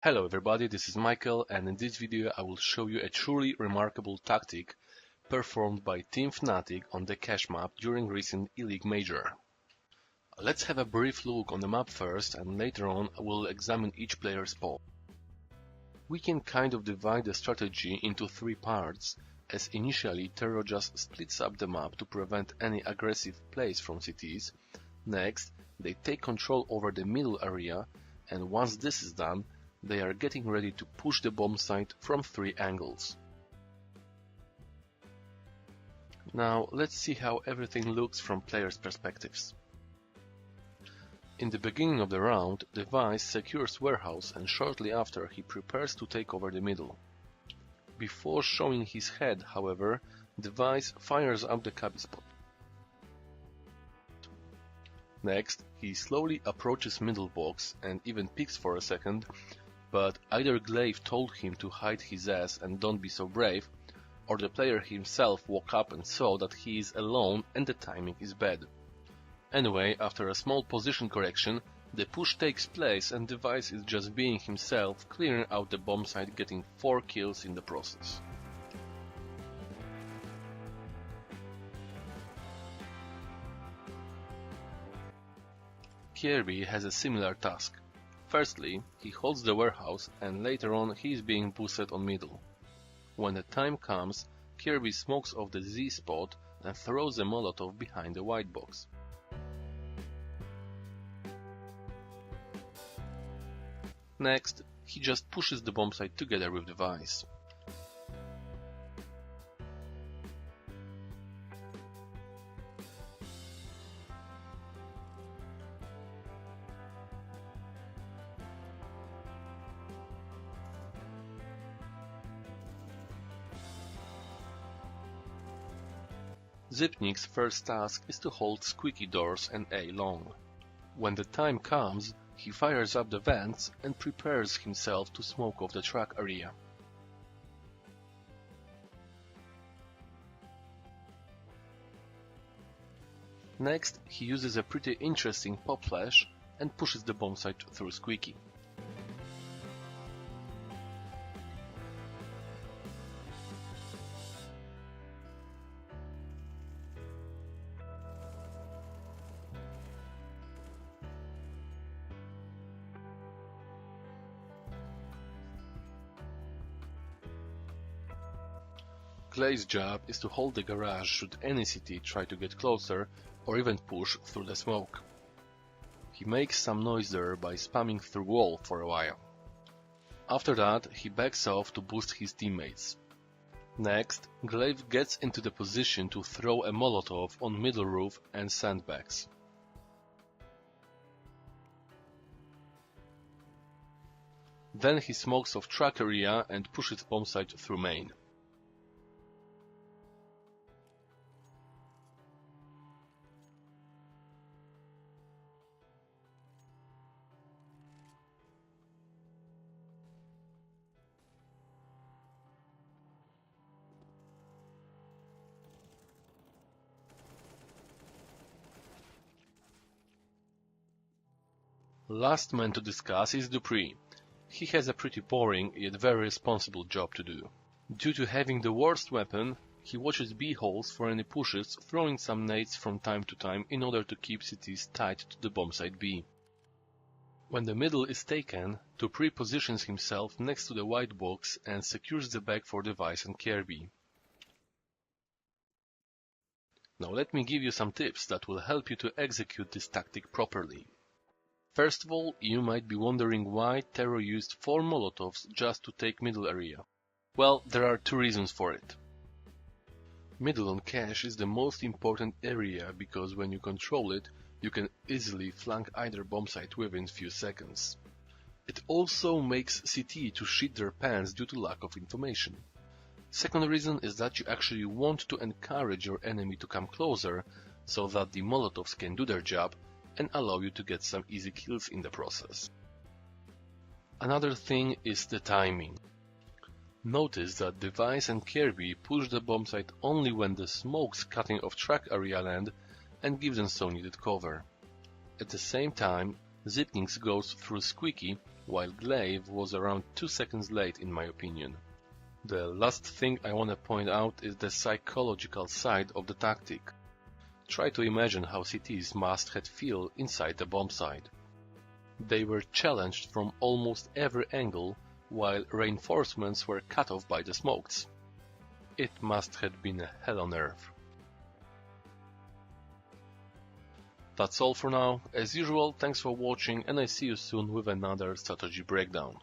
Hello everybody, this is Michael, and in this video I will show you a truly remarkable tactic performed by Team Fnatic on the cache map during recent ELEAGUE Major. Let's have a brief look on the map first, and later on I will examine each player's pole. We can kind of divide the strategy into three parts, as initially Terro just splits up the map to prevent any aggressive plays from CTs. Next, they take control over the middle area, and once this is done, they are getting ready to push the bombsite from three angles. Now let's see how everything looks from players' perspectives. In the beginning of the round, the Vice secures warehouse, and shortly after he prepares to take over the middle. Before showing his head, however, the Vice fires up the cubby spot. Next, he slowly approaches middle box and even peeks for a second, but either Glaive told him to hide his ass and don't be so brave, or the player himself woke up and saw that he is alone and the timing is bad. Anyway, after a small position correction, the push takes place and the Vice is just being himself, clearing out the bombsite, getting 4 kills in the process. Kirby has a similar task. Firstly, he holds the warehouse, and later on he is being boosted on middle. When the time comes, Kirby smokes off the Z spot and throws a molotov behind the white box. Next, he just pushes the bombsite together with the Vice. Zipnik's first task is to hold squeaky doors and A long. When the time comes, he fires up the vents and prepares himself to smoke off the track area. Next, he uses a pretty interesting pop flash and pushes the bombsite through squeaky. Clay's job is to hold the garage should any CT try to get closer or even push through the smoke. He makes some noise there by spamming through wall for a while. After that, he backs off to boost his teammates. Next, Glaive gets into the position to throw a molotov on middle roof and sandbags. Then he smokes off track area and pushes bombsite through main. Last man to discuss is Dupreeh. He has a pretty boring yet very responsible job to do. Due to having the worst weapon, he watches B holes for any pushes, throwing some nades from time to time in order to keep CTs tight to the bombsite B. When the middle is taken, Dupreeh positions himself next to the white box and secures the back for the Vice and Kirby. Now let me give you some tips that will help you to execute this tactic properly. First of all, you might be wondering why Terro used 4 molotovs just to take middle area. Well, there are 2 reasons for it. Middle on cache is the most important area because when you control it, you can easily flank either bombsite within few seconds. It also makes CT to shit their pants due to lack of information. Second reason is that you actually want to encourage your enemy to come closer so that the molotovs can do their job and allow you to get some easy kills in the process. Another thing is the timing. Notice that the Vice and Kirby push the bombsite only when the smokes cutting off track area land and give them so needed cover. At the same time, Zipnik goes through squeaky while Glaive was around 2 seconds late in my opinion. The last thing I want to point out is the psychological side of the tactic. Try to imagine how CTs must have feel inside the bombsite. They were challenged from almost every angle, while reinforcements were cut off by the smokes. It must have been a hell on earth. That's all for now. As usual, thanks for watching and I see you soon with another strategy breakdown.